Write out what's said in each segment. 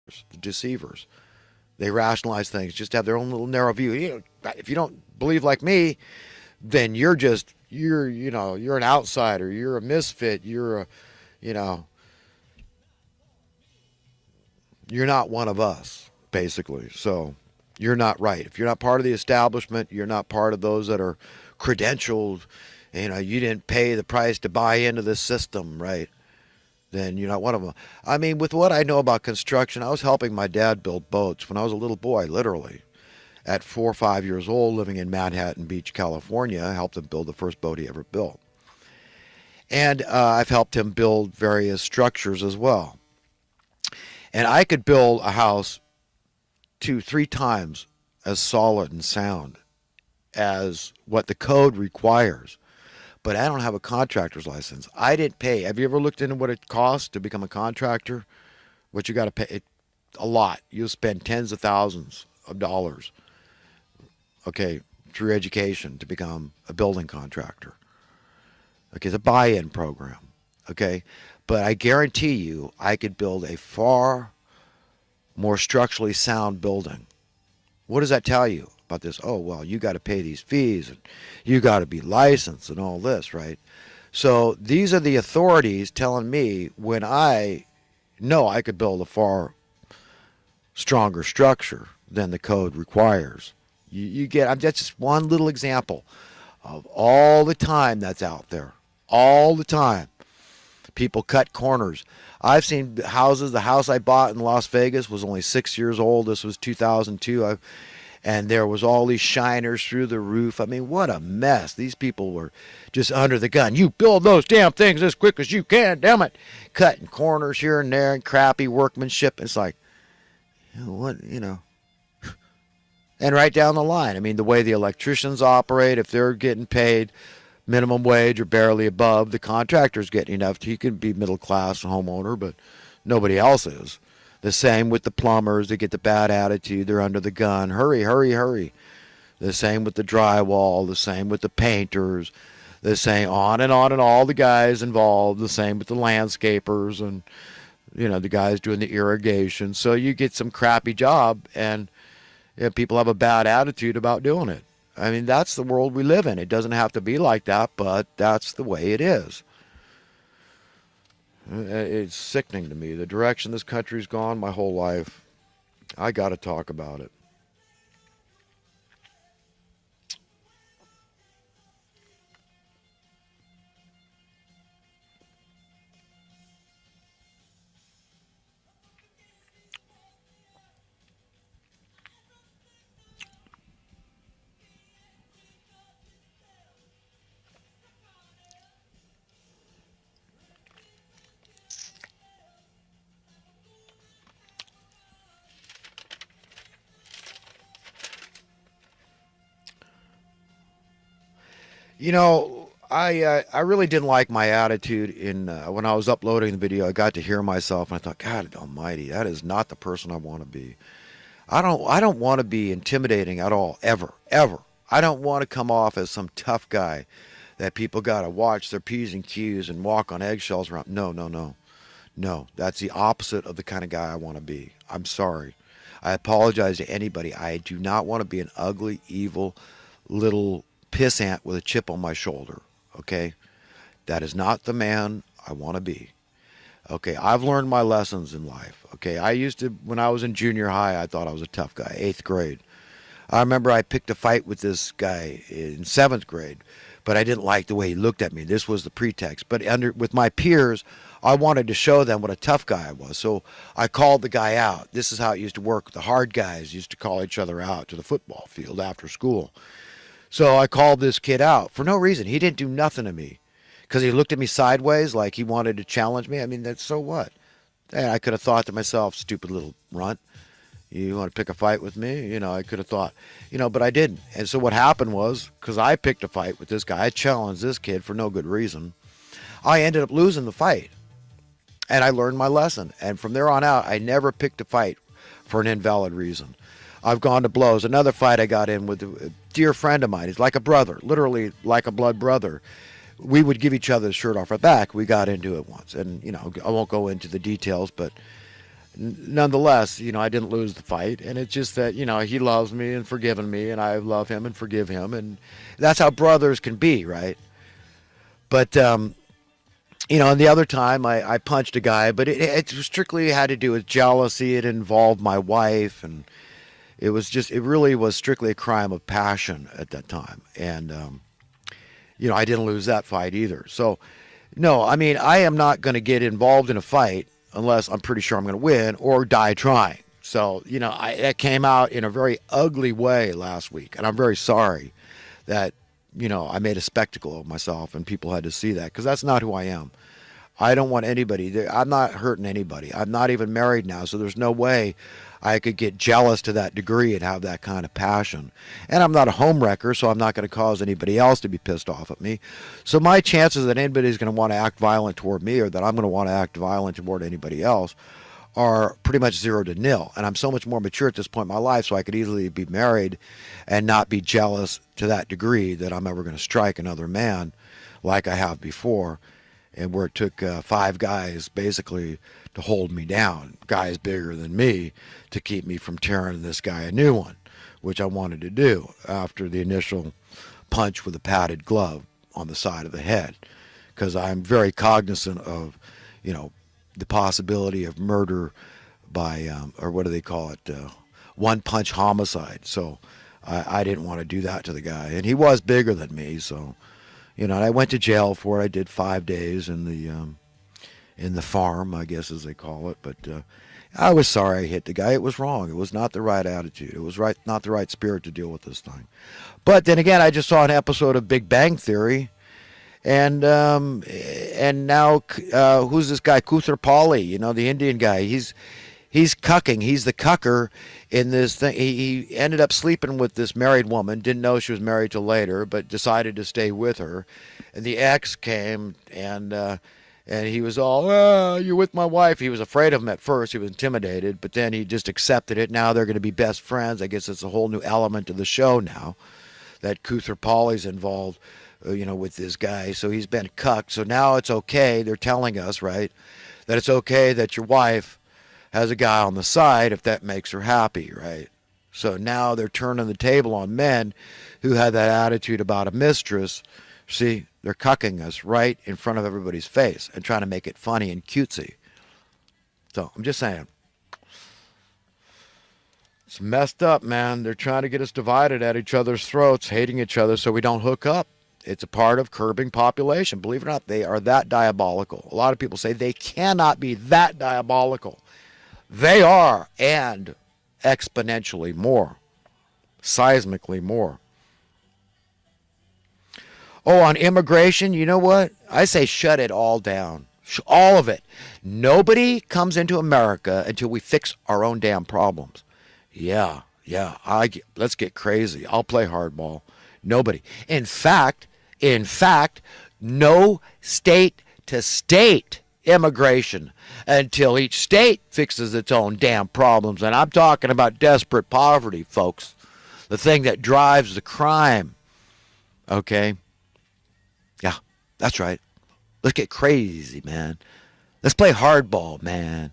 the deceivers. They rationalize things, just have their own little narrow view. If you don't believe like me, then you're an outsider. You're a misfit. You know, you're not one of us, basically. So you're not right. If you're not part of the establishment, you're not part of those that are credentialed. You didn't pay the price to buy into the system, right? Then you're not one of them. I mean, with what I know about construction, I was helping my dad build boats when I was a little boy, literally. At 4 or 5 years old, living in Manhattan Beach, California, I helped him build the first boat he ever built. And I've helped him build various structures as well. And I could build a house 2, 3 times as solid and sound as what the code requires. But I don't have a contractor's license. I didn't pay. Have you ever looked into what it costs to become a contractor? What you got to pay? A lot. You'll spend tens of thousands of dollars, okay, through education to become a building contractor. Okay, it's a buy-in program. Okay, but I guarantee you, I could build a far more structurally sound building. What does that tell you about this? Oh, well, you got to pay these fees and you got to be licensed and all this, right? So these are the authorities telling me when I know I could build a far stronger structure than the code requires. You get, that's just one little example of all the time that's out there. All the time. People cut corners. I've seen houses. The house I bought in Las Vegas was only 6 years old. This was 2002. And there was all these shiners through the roof. I mean, what a mess. These people were just under the gun. You build those damn things as quick as you can, damn it. Cutting corners here and there and crappy workmanship. It's like, what. And right down the line, I mean, the way the electricians operate, if they're getting paid minimum wage or barely above, the contractor's getting enough. He can be middle class homeowner, but nobody else is. The same with the plumbers. They get the bad attitude. They're under the gun. Hurry, hurry, hurry. The same with the drywall. The same with the painters. The same on and on and all the guys involved. The same with the landscapers and, the guys doing the irrigation. So you get some crappy job and people have a bad attitude about doing it. I mean, that's the world we live in. It doesn't have to be like that, but that's the way it is. It's sickening to me. The direction this country's gone my whole life. I got to talk about it. I really didn't like my attitude in when I was uploading the video. I got to hear myself, and I thought, God Almighty, that is not the person I want to be. I don't want to be intimidating at all, ever, ever. I don't want to come off as some tough guy that people got to watch their P's and Q's and walk on eggshells around. No, no, no. No, that's the opposite of the kind of guy I want to be. I'm sorry. I apologize to anybody. I do not want to be an ugly, evil little pissant with a chip on my shoulder. Okay? That is not the man I want to be. Okay, I've learned my lessons in life. Okay, I used to, when I was in junior high, I thought I was a tough guy, 8th grade. I remember I picked a fight with this guy in 7th grade, but I didn't like the way he looked at me. This was the pretext. But with my peers, I wanted to show them what a tough guy I was. So I called the guy out. This is how it used to work. The hard guys used to call each other out to the football field after school. So I called this kid out for no reason. He didn't do nothing to me because he looked at me sideways like he wanted to challenge me. I mean, that's so what? And I could have thought to myself, stupid little runt, you want to pick a fight with me? I could have thought, but I didn't. And so what happened was, because I picked a fight with this guy, I challenged this kid for no good reason, I ended up losing the fight. And I learned my lesson. And from there on out, I never picked a fight for an invalid reason. I've gone to blows. Another fight I got in with a dear friend of mine. He's like a brother, literally like a blood brother. We would give each other the shirt off our back. We got into it once. And, I won't go into the details, but Nonetheless, I didn't lose the fight, and it's just that he loves me and forgiven me, and I love him and forgive him, and that's how brothers can be, right? But and the other time I punched a guy, but it strictly had to do with jealousy. It involved my wife, and it really was strictly a crime of passion at that time, and I didn't lose that fight either. So no, I mean, I am not going to get involved in a fight unless I'm pretty sure I'm going to win or die trying. So, that came out in a very ugly way last week. And I'm very sorry that, I made a spectacle of myself and people had to see that because that's not who I am. I don't want anybody. I'm not hurting anybody. I'm not even married now, so there's no way I could get jealous to that degree and have that kind of passion. And I'm not a homewrecker, so I'm not going to cause anybody else to be pissed off at me. So my chances that anybody's going to want to act violent toward me or that I'm going to want to act violent toward anybody else are pretty much 0 to nil. And I'm so much more mature at this point in my life, so I could easily be married and not be jealous to that degree that I'm ever going to strike another man like I have before, and where it took 5 guys basically to hold me down, guys bigger than me, to keep me from tearing this guy a new one, which I wanted to do after the initial punch with a padded glove on the side of the head, because I'm very cognizant of, the possibility of murder by, or what do they call it, one punch homicide. So I didn't want to do that to the guy, and he was bigger than me, so. And I went to jail for it. I did 5 days in the farm, I guess as they call it. But I was sorry I hit the guy. It was wrong. It was not the right attitude. It was not the right spirit to deal with this thing. But then again, I just saw an episode of Big Bang Theory, and now who's this guy, Kuthar Pali? The Indian guy. He's cucking. He's the cucker in this thing. He ended up sleeping with this married woman. Didn't know she was married till later, but decided to stay with her. And the ex came and he was all, "Oh, you're with my wife." He was afraid of him at first. He was intimidated, but then he just accepted it. Now they're going to be best friends. I guess it's a whole new element to the show now that Kuthar Pauli's involved, with this guy. So he's been cucked. So now it's okay. They're telling us, right, that it's okay that your wife has a guy on the side if that makes her happy, right? So now they're turning the table on men who had that attitude about a mistress. See, they're cucking us right in front of everybody's face and trying to make it funny and cutesy. So I'm just saying. It's messed up, man. They're trying to get us divided at each other's throats, hating each other so we don't hook up. It's a part of curbing population. Believe it or not, they are that diabolical. A lot of people say they cannot be that diabolical. They are, and exponentially more, seismically more. Oh, on immigration, you know what? I say shut it all down. All of it. Nobody comes into America until we fix our own damn problems. Yeah. Let's get crazy. I'll play hardball. Nobody. In fact, no state to state immigration until each state fixes its own damn problems. And I'm talking about desperate poverty, folks. The thing that drives the crime. Okay? Yeah, that's right. Let's get crazy, man. Let's play hardball, man.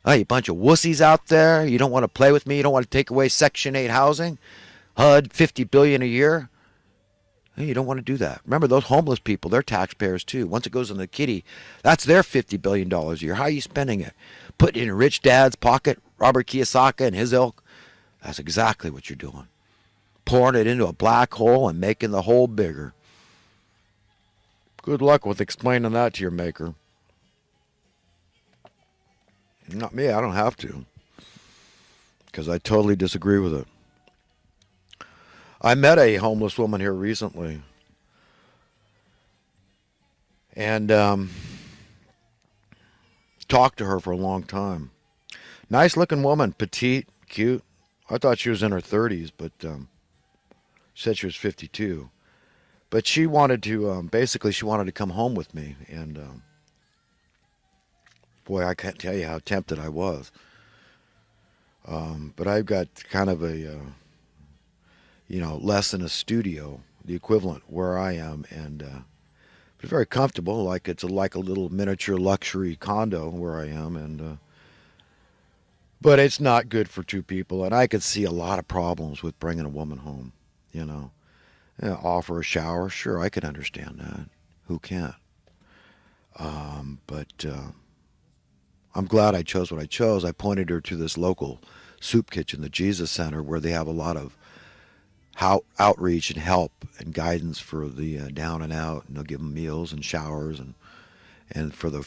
Oh, you bunch of wussies out there. You don't want to play with me. You don't want to take away Section 8 housing. HUD, $50 billion a year. You don't want to do that. Remember, those homeless people, they're taxpayers too. Once it goes in the kitty, that's their $50 billion a year. How are you spending it? Put it in a rich dad's pocket, Robert Kiyosaki and his ilk? That's exactly what you're doing. Pouring it into a black hole and making the hole bigger. Good luck with explaining that to your maker. Not me, I don't have to. Because I totally disagree with it. I met a homeless woman here recently. And talked to her for a long time. Nice looking woman, petite, cute. I thought she was in her 30s, but said she was 52. But she wanted to, basically she wanted to come home with me. And boy, I can't tell you how tempted I was. But I've got kind of a, less than a studio, the equivalent where I am, and but very comfortable. Like it's like a little miniature luxury condo where I am, and But it's not good for two people, and I could see a lot of problems with bringing a woman home. You know, yeah, offer a shower, sure, I could understand that. Who can't? But I'm glad I chose what I chose. I pointed her to this local soup kitchen, the Jesus Center, where they have a lot of outreach and help and guidance for the down and out, and they'll give them meals and showers and for the